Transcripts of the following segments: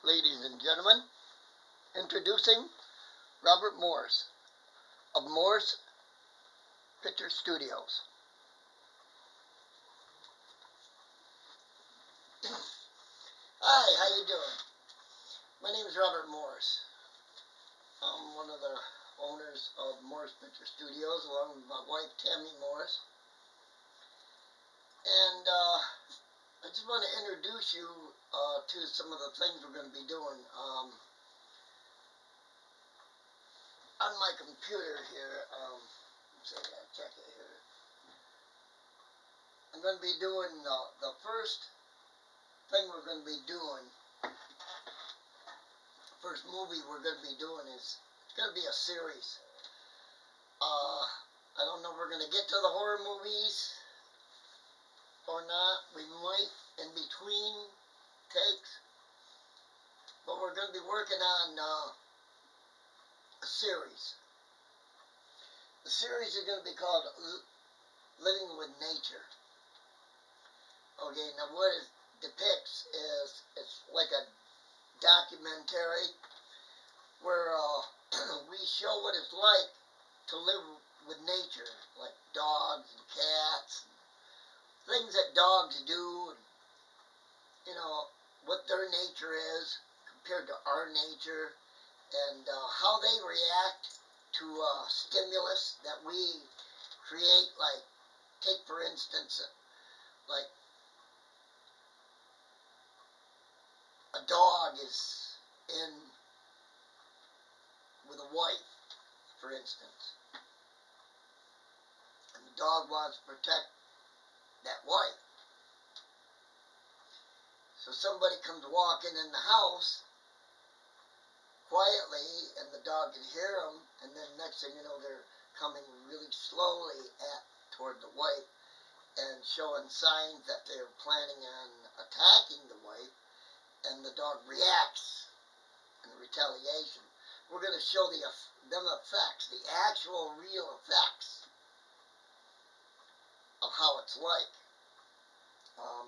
ladies and gentlemen, introducing Robert Morse of Morse Picture Studios. Hi, how you doing? My name is Robert Morse. I'm one of the owners of Morse Picture Studios along with my wife Tammy Morse. And I just want to introduce you to some of the things we're going to be doing. On my computer here, check it here. I'm going to be doing the first thing we're going to be doing. First movie we're going to be doing is it's going to be a series. I don't know if we're going to get to the horror movies or not. We might in between takes, but we're going to be working on a series. The series is going to be called Living with Nature. Okay, now what it depicts is it's like a documentary where we show what it's like to live with nature, like dogs and cats, and things that dogs do, and, you know, what their nature is compared to our nature, and how they react to stimulus that we create. Like, take for instance, like a dog is in with a wife, for instance, and the dog wants to protect that wife. So somebody comes walking in the house quietly, and the dog can hear them, and then next thing you know, they're coming really slowly toward the wife and showing signs that they're planning on attacking the wife, and the dog reacts in retaliation. We're going to show them effects, the actual real effects of how it's like.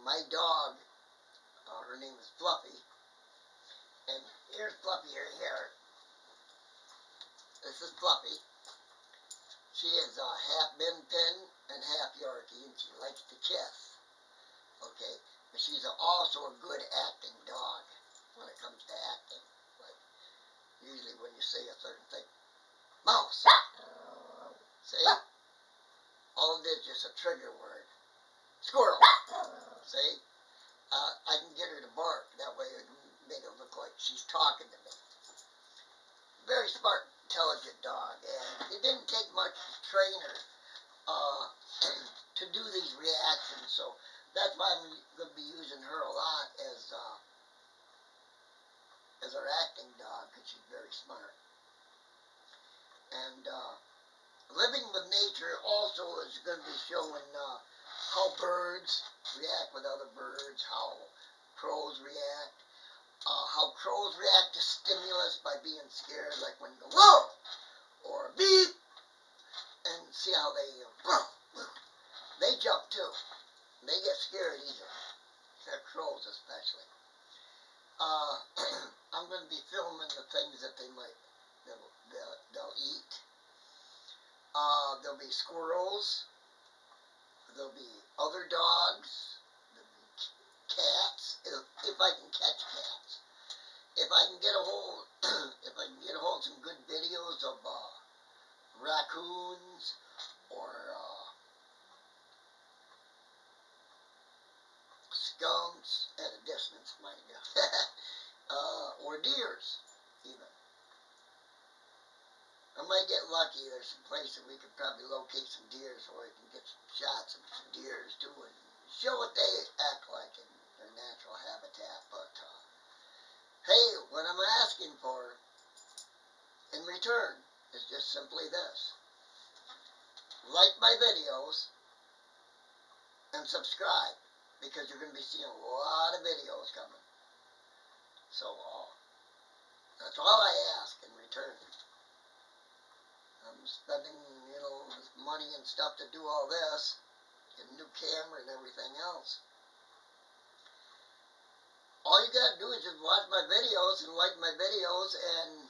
My dog, her name is Fluffy, and here's Fluffy right here. This is Fluffy. She is half Min Pin and half Yorkie, and she likes to kiss. Okay, but she's also a good acting dog when it comes to acting. Like, usually when you say a certain thing, mouse. See? All it is just a trigger word. Squirrel. See? I can get her to bark. That way it can make it look like she's talking to me. Very smart, intelligent dog. And it didn't take much to train her to do these reactions. So that's why I'm going to be using her a lot as our acting dog, because she's very smart. And Living with Nature also is going to be showing how birds react with other birds, how crows react, how crows react to stimulus by being scared, like when you go, whoa, or beep, and see how they jump too. They get scared easily. They're crows especially. I'm going to be filming the things that they'll eat. There'll be squirrels. There'll be other dogs. There'll be cats, if I can catch cats. If I can get a hold, of some good videos of raccoons or skunks at a distance, mind you, or deers, even. I might get lucky. There's some places we could probably locate some deers where we can get some shots of some deers too and show what they act like in their natural habitat. But hey, what I'm asking for in return is just simply this: like my videos and subscribe, because you're going to be seeing a lot of videos coming. So that's all I ask in return. I'm spending, this money and stuff to do all this, get a new camera and everything else. all you gotta do is just watch my videos and like my videos and,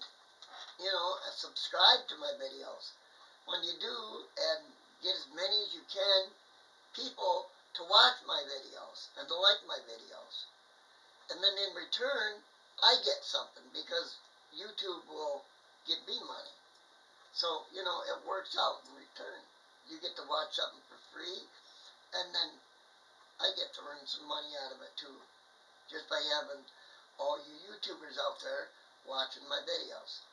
you know, subscribe to my videos. When you do, and get as many as you can people to watch my videos and to like my videos. And then in return, I get something because YouTube will give me money. So, you know, it works out in return. You get to watch something for free, and then I get to earn some money out of it too, just by having all you YouTubers out there watching my videos.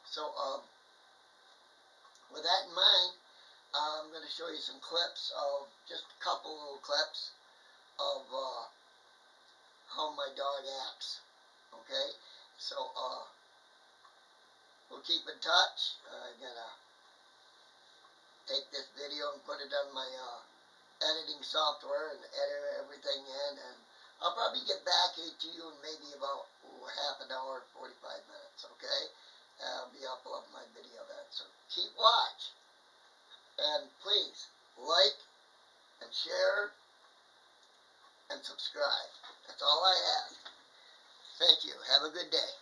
So, with that in mind, I'm going to show you some clips of, just a couple little clips of how my dog acts. Okay? So, we'll keep in touch. I'm going to take this video and put it on my editing software and edit everything in, and I'll probably get back to you in maybe about half an hour, 45 minutes, okay? I'll be uploading my video then. So keep watch. And please, like and share and subscribe. That's all I ask. Thank you. Have a good day.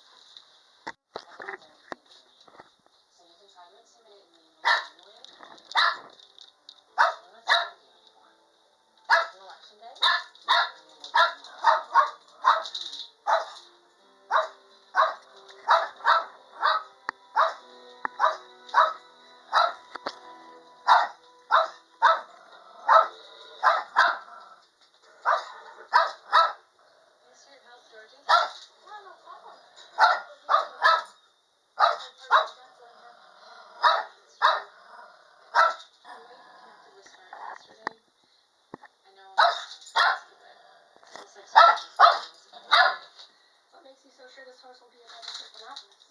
What makes you so sure this horse will be a better fit than Atlas?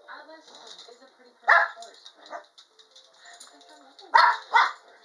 Atlas is a pretty perfect horse, but I think I'm looking for a horse.